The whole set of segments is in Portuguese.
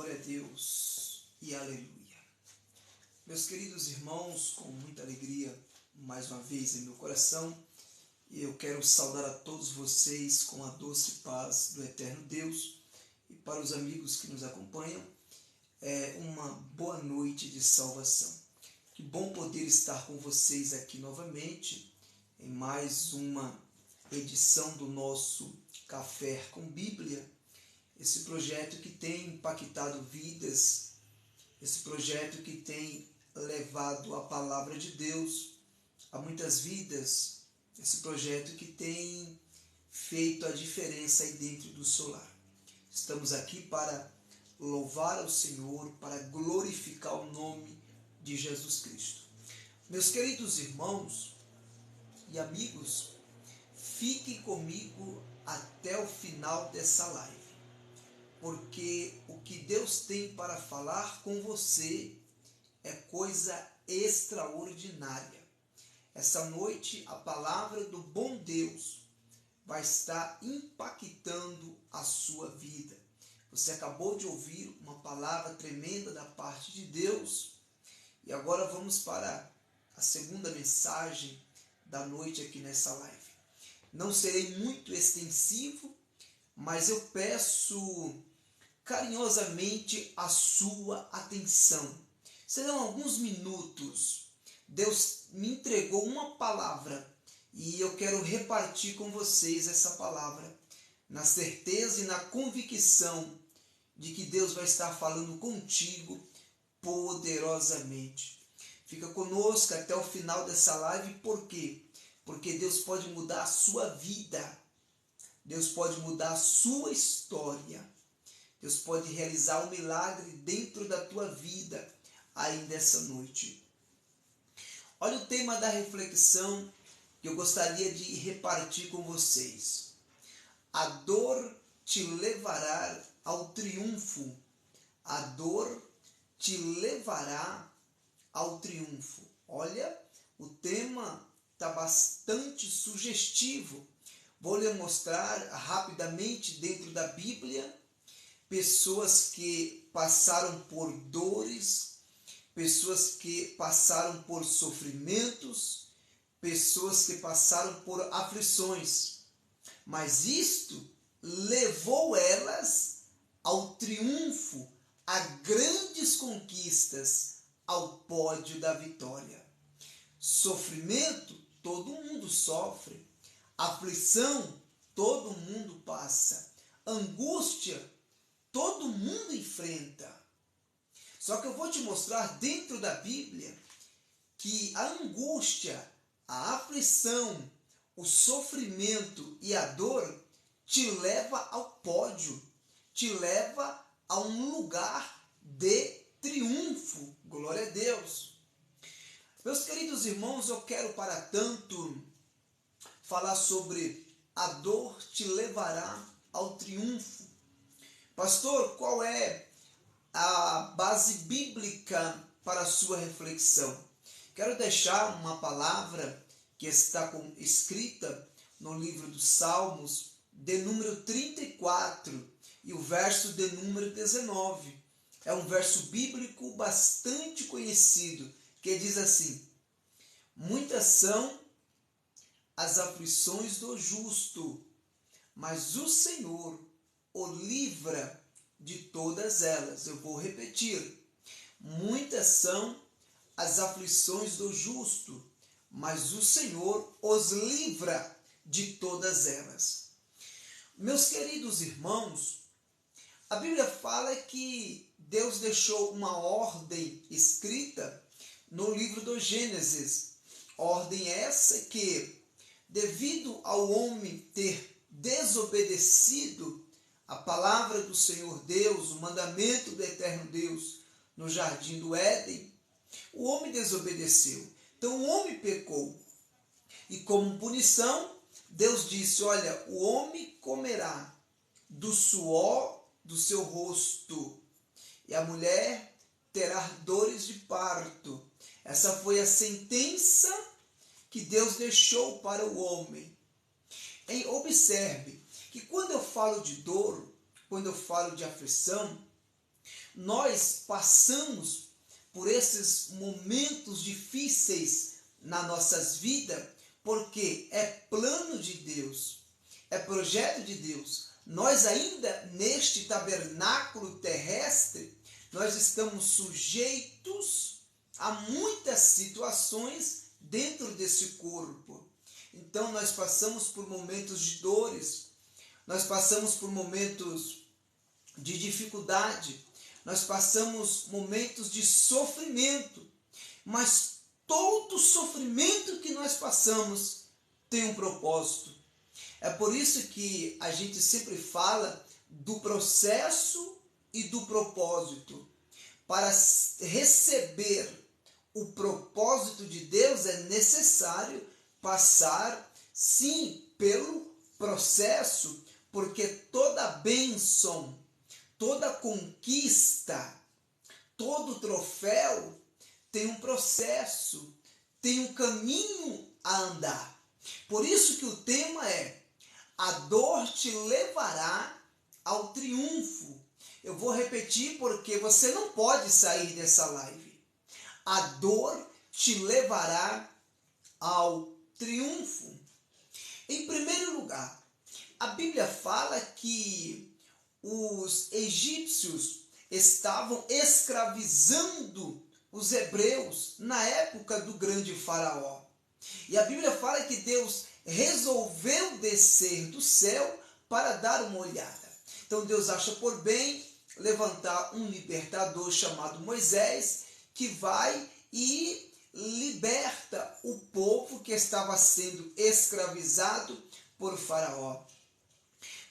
Glória a Deus e aleluia. Meus queridos irmãos, com muita alegria, mais uma vez em meu coração, eu quero saudar a todos vocês com a doce paz do eterno Deus. E para os amigos que nos acompanham, uma boa noite de salvação. Que bom poder estar com vocês aqui novamente em mais uma edição do nosso Café com Bíblia. Esse projeto que tem impactado vidas, esse projeto que tem levado a palavra de Deus a muitas vidas, esse projeto que tem feito a diferença aí dentro do solar. Estamos aqui para louvar ao Senhor, para glorificar o nome de Jesus Cristo. Meus queridos irmãos e amigos, fiquem comigo até o final dessa live, porque o que Deus tem para falar com você é coisa extraordinária. Essa noite a palavra do bom Deus vai estar impactando a sua vida. Você acabou de ouvir uma palavra tremenda da parte de Deus e agora vamos para a segunda mensagem da noite aqui nessa live. Não serei muito extensivo, mas eu peço carinhosamente a sua atenção. Serão alguns minutos. Deus me entregou uma palavra e eu quero repartir com vocês essa palavra, na certeza e na convicção de que Deus vai estar falando contigo poderosamente. Fica conosco até o final dessa live, por quê? Porque Deus pode mudar a sua vida, Deus pode mudar a sua história, Deus pode realizar um milagre dentro da tua vida ainda essa noite. Olha o tema da reflexão que eu gostaria de repartir com vocês. A dor te levará ao triunfo. A dor te levará ao triunfo. Olha, o tema está bastante sugestivo. Vou lhe mostrar rapidamente dentro da Bíblia pessoas que passaram por dores, pessoas que passaram por sofrimentos, pessoas que passaram por aflições, mas isto levou elas ao triunfo, a grandes conquistas, ao pódio da vitória. Sofrimento, todo mundo sofre. Aflição, todo mundo passa. Angústia, todo mundo enfrenta. Só que eu vou te mostrar dentro da Bíblia que a angústia, a aflição, o sofrimento e a dor te leva ao pódio, te leva a um lugar de triunfo. Glória a Deus. Meus queridos irmãos, eu quero para tanto falar sobre a dor te levará ao triunfo. Pastor, qual é a base bíblica para a sua reflexão? Quero deixar uma palavra que está escrita no livro dos Salmos, de número 34 e o verso de número 19. É um verso bíblico bastante conhecido, que diz assim: muitas são as aflições do justo, mas o Senhor o livra de todas elas. Eu vou repetir. Muitas são as aflições do justo, mas o Senhor os livra de todas elas. Meus queridos irmãos, a Bíblia fala que Deus deixou uma ordem escrita no livro do Gênesis. Ordem essa que, devido ao homem ter desobedecido a palavra do Senhor Deus, o mandamento do eterno Deus no jardim do Éden, o homem desobedeceu. Então o homem pecou. E como punição, Deus disse: olha, o homem comerá do suor do seu rosto e a mulher terá dores de parto. Essa foi a sentença que Deus deixou para o homem. E observe que quando eu falo de dor, quando eu falo de aflição, nós passamos por esses momentos difíceis nas nossas vidas, porque é plano de Deus, é projeto de Deus. Nós ainda neste tabernáculo terrestre, nós estamos sujeitos a muitas situações dentro desse corpo. Então nós passamos por momentos de dores, nós passamos por momentos de dificuldade, nós passamos momentos de sofrimento, mas todo sofrimento que nós passamos tem um propósito. É por isso que a gente sempre fala do processo e do propósito. Para receber o propósito de Deus é necessário passar, sim, pelo processo, porque toda bênção, toda conquista, todo troféu tem um processo, tem um caminho a andar. Por isso que o tema é: a dor te levará ao triunfo. Eu vou repetir porque você não pode sair dessa live. A dor te levará ao triunfo. Em primeiro lugar, a Bíblia fala que os egípcios estavam escravizando os hebreus na época do grande faraó. E a Bíblia fala que Deus resolveu descer do céu para dar uma olhada. Então Deus acha por bem levantar um libertador chamado Moisés, que vai e liberta o povo que estava sendo escravizado por Faraó.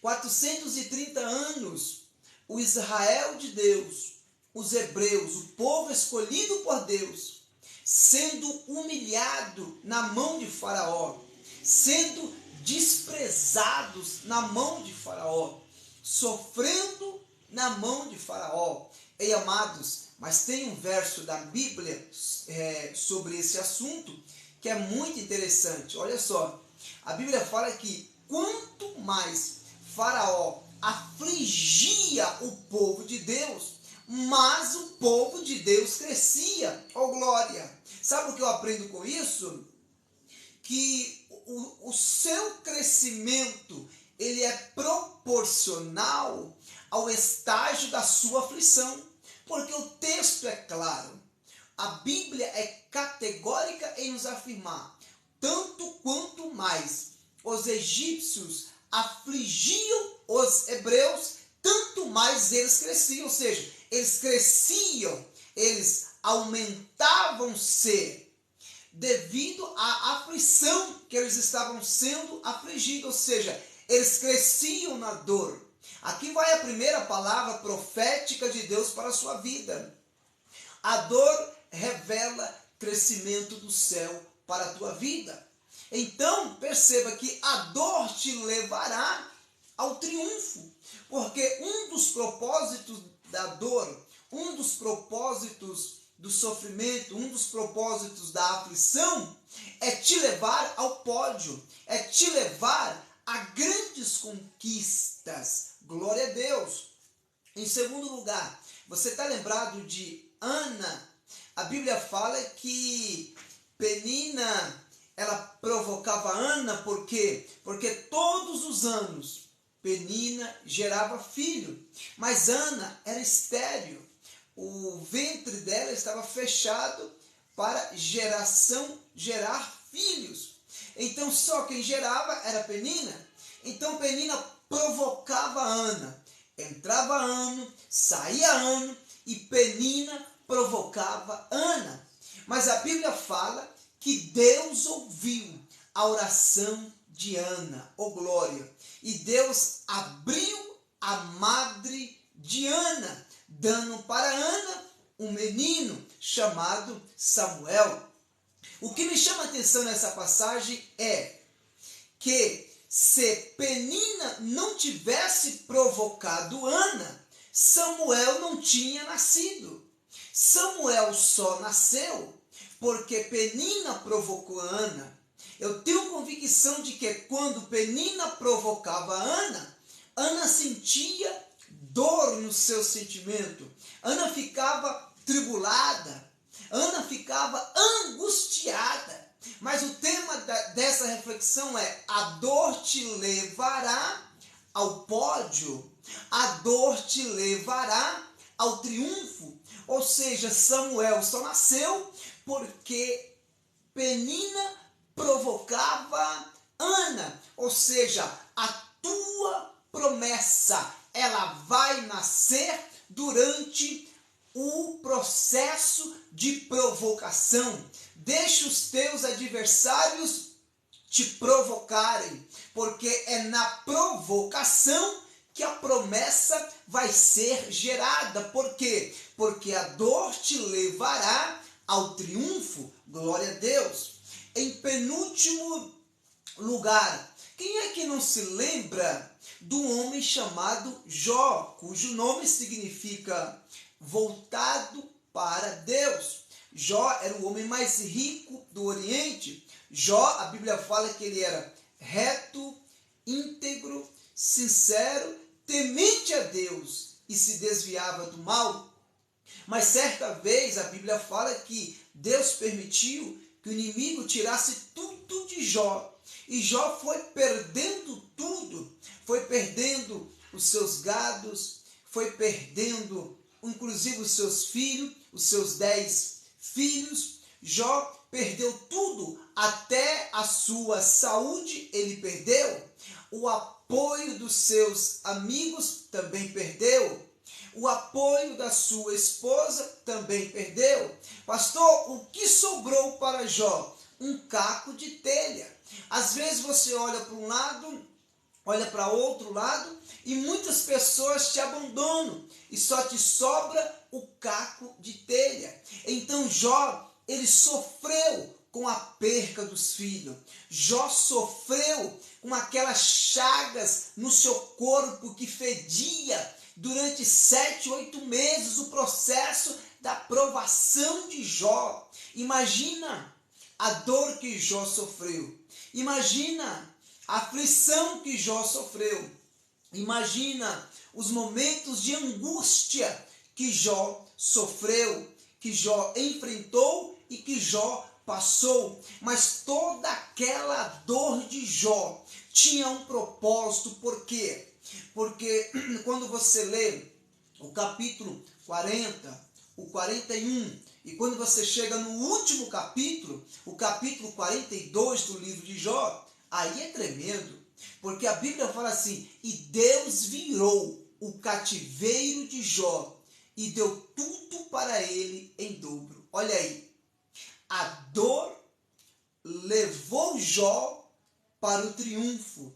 430 anos, o Israel de Deus, os hebreus, o povo escolhido por Deus, sendo humilhado na mão de Faraó, sendo desprezados na mão de Faraó, sofrendo na mão de Faraó. Ei, amados, mas tem um verso da Bíblia sobre esse assunto que é muito interessante. Olha só, a Bíblia fala que quanto mais Faraó afligia o povo de Deus, mas o povo de Deus crescia. Oh, glória! Sabe o que eu aprendo com isso? Que o seu crescimento, ele é proporcional ao estágio da sua aflição. Porque o texto é claro. A Bíblia é categórica em nos afirmar: tanto quanto mais os egípcios afligiam os hebreus, tanto mais eles cresciam. Ou seja, eles cresciam, eles aumentavam-se devido à aflição que eles estavam sendo afligidos. Ou seja, eles cresciam na dor. Aqui vai a primeira palavra profética de Deus para a sua vida. A dor revela crescimento do céu para a tua vida. Então, perceba que a dor te levará ao triunfo. Porque um dos propósitos da dor, um dos propósitos do sofrimento, um dos propósitos da aflição é te levar ao pódio, é te levar a grandes conquistas. Glória a Deus. Em segundo lugar, você está lembrado de Ana? A Bíblia fala que Penina, ela provocava Ana, por quê? Porque todos os anos Penina gerava filho, mas Ana era estéril. O ventre dela estava fechado para gerar filhos. Então só quem gerava era Penina. Então Penina provocava Ana. Entrava ano, saía ano e Penina provocava Ana. Mas a Bíblia fala que Deus ouviu a oração de Ana, oh glória. E Deus abriu a madre de Ana, dando para Ana um menino chamado Samuel. O que me chama a atenção nessa passagem é que se Penina não tivesse provocado Ana, Samuel não tinha nascido. Samuel só nasceu porque Penina provocou Ana. Eu tenho convicção de que quando Penina provocava Ana, Ana sentia dor no seu sentimento. Ana ficava tribulada. Ana ficava angustiada. Mas o tema dessa reflexão é: a dor te levará ao pódio. A dor te levará ao triunfo. Ou seja, Samuel só nasceu porque Penina provocava Ana. Ou seja, a tua promessa, ela vai nascer durante o processo de provocação. Deixa os teus adversários te provocarem, porque é na provocação que a promessa vai ser gerada. Por quê? Porque a dor te levará ao triunfo. Glória a Deus. Em penúltimo lugar, quem é que não se lembra do homem chamado Jó, cujo nome significa voltado para Deus? Jó era o homem mais rico do Oriente. Jó, a Bíblia fala que ele era reto, íntegro, sincero, temente a Deus e se desviava do mal. Mas certa vez a Bíblia fala que Deus permitiu que o inimigo tirasse tudo de Jó. E Jó foi perdendo tudo. Foi perdendo os seus gados, foi perdendo inclusive os seus filhos, os seus 10 filhos. Jó perdeu tudo, até a sua saúde ele perdeu. O apoio dos seus amigos também perdeu. O apoio da sua esposa também perdeu. Pastor, o que sobrou para Jó? Um caco de telha. Às vezes você olha para um lado, olha para outro lado, e muitas pessoas te abandonam e só te sobra o caco de telha. Então Jó, ele sofreu com a perca dos filhos. Jó sofreu com aquelas chagas no seu corpo que fedia durante 7, 8 meses, o processo da provação de Jó. Imagina a dor que Jó sofreu. Imagina a aflição que Jó sofreu. Imagina os momentos de angústia que Jó sofreu, que Jó enfrentou e que Jó passou. Mas toda aquela dor de Jó tinha um propósito. Por quê? Porque quando você lê o capítulo 40, o 41, e quando você chega no último capítulo, o capítulo 42 do livro de Jó, aí é tremendo. Porque a Bíblia fala assim: e Deus virou o cativeiro de Jó e deu tudo para ele em dobro. Olha aí, a dor levou Jó para o triunfo.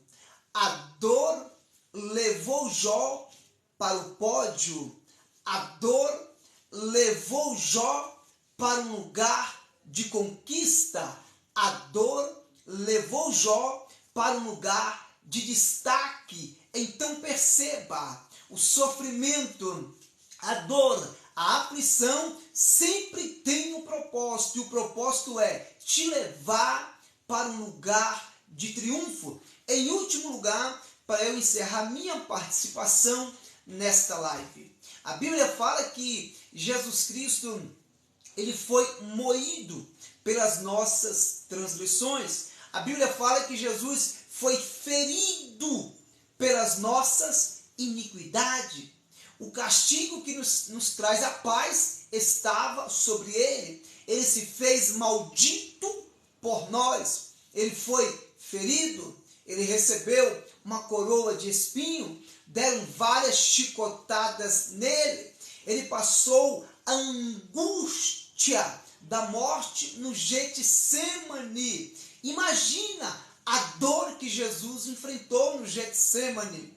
A dor levou Jó para o pódio. A dor levou Jó para um lugar de conquista. A dor levou Jó para um lugar de destaque. Então perceba, o sofrimento, a dor, a aflição sempre tem um propósito. E o propósito é te levar para um lugar de triunfo. Em último lugar, para eu encerrar minha participação nesta live, a Bíblia fala que Jesus Cristo, ele foi moído pelas nossas transgressões. A Bíblia fala que Jesus foi ferido pelas nossas iniquidades. O castigo que nos traz a paz estava sobre ele. Ele se fez maldito por nós. Ele foi ferido. Ele recebeu uma coroa de espinho. Deram várias chicotadas nele. Ele passou a angústia da morte no Getsemane. Imagina a dor que Jesus enfrentou no Getsemane.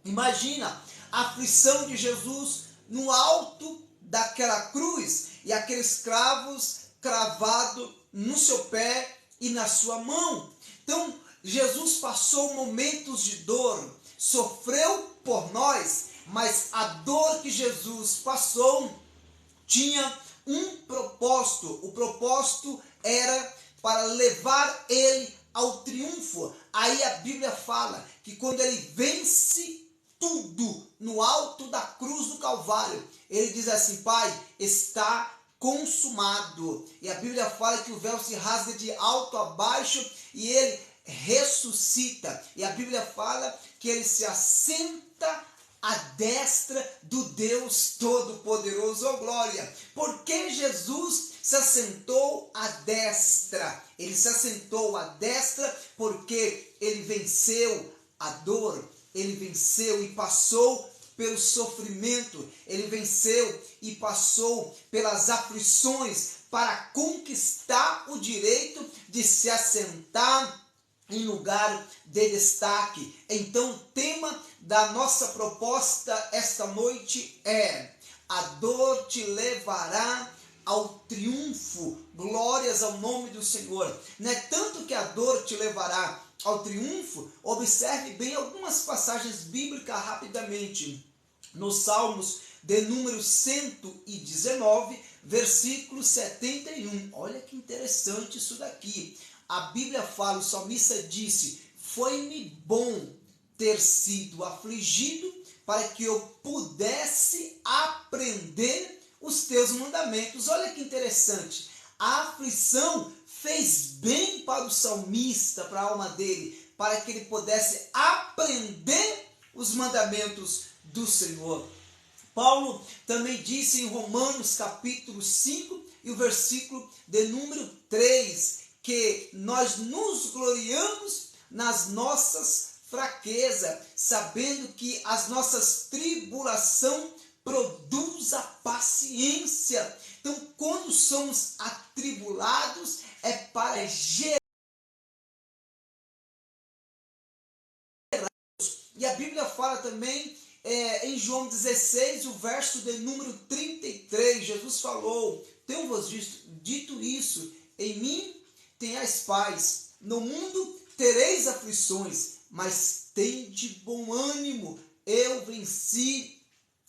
Imagina a aflição de Jesus no alto daquela cruz e aqueles cravos cravados no seu pé e na sua mão. Então, Jesus passou momentos de dor, sofreu por nós, mas a dor que Jesus passou tinha um propósito. O propósito era para levar ele ao triunfo. Aí a Bíblia fala que quando ele vence tudo no alto da cruz do Calvário, ele diz assim: Pai, está consumado. E a Bíblia fala que o véu se rasga de alto a baixo e ele ressuscita. E a Bíblia fala que ele se assenta à destra do Deus Todo-Poderoso. Oh, glória! Por que Jesus se assentou à destra? Ele se assentou à destra porque ele venceu a dor, ele venceu e passou pelo sofrimento, ele venceu e passou pelas aflições para conquistar o direito de se assentar em lugar de destaque. Então, o tema da nossa proposta esta noite é: a dor te levará ao triunfo. Glórias ao nome do Senhor. Não é tanto que a dor te levará ao triunfo. Observe bem algumas passagens bíblicas rapidamente. Nos Salmos de número 119, versículo 71. Olha que interessante isso daqui. A Bíblia fala, o salmista disse: foi-me bom ter sido afligido para que eu pudesse aprender os teus mandamentos. Olha que interessante. A aflição fez bem para o salmista, para a alma dele, para que ele pudesse aprender os mandamentos do Senhor. Paulo também disse em Romanos capítulo 5 e o versículo de número 3, que nós nos gloriamos nas nossas fraquezas, sabendo que as nossas tribulações produz a paciência. Então, quando somos atribulados, é para gerar. E a Bíblia fala também em João 16, o verso de número 33, Jesus falou: tenho-vos dito isso, em mim tenhais paz, no mundo tereis aflições, mas tende bom ânimo, eu venci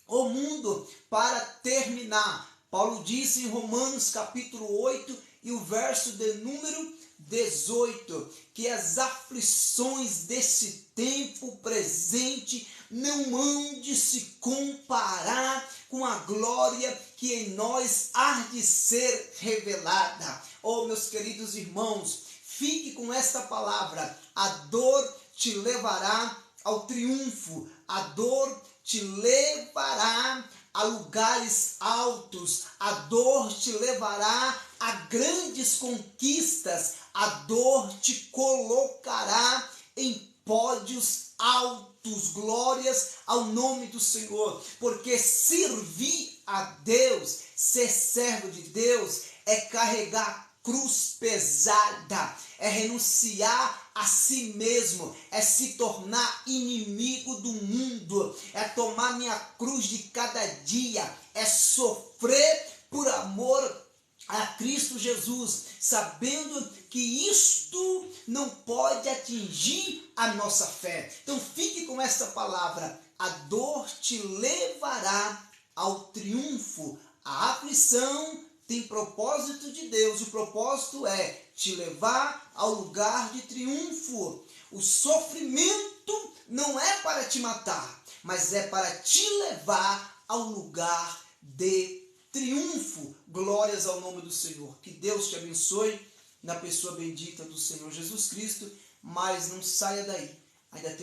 o mundo. Para terminar, Paulo disse em Romanos capítulo 8 e o verso de número 18, que as aflições desse tempo presente não hão de se comparar com a glória que em nós há de ser revelada. Oh, meus queridos irmãos, fique com esta palavra: a dor te levará ao triunfo, a dor te levará a lugares altos, a dor te levará a grandes conquistas, a dor te colocará em pódios altos. Glórias ao nome do Senhor, porque servir a Deus, ser servo de Deus, é carregar cruz pesada, é renunciar a si mesmo, é se tornar inimigo do mundo, é tomar minha cruz de cada dia, é sofrer por amor a Cristo Jesus, sabendo que isto não pode atingir a nossa fé. Então fique com esta palavra: a dor te levará ao triunfo. A aflição tem propósito de Deus, o propósito é te levar ao lugar de triunfo. O sofrimento não é para te matar, mas é para te levar ao lugar de triunfo. Glórias ao nome do Senhor. Que Deus te abençoe na pessoa bendita do Senhor Jesus Cristo, mas não saia daí. Ainda tem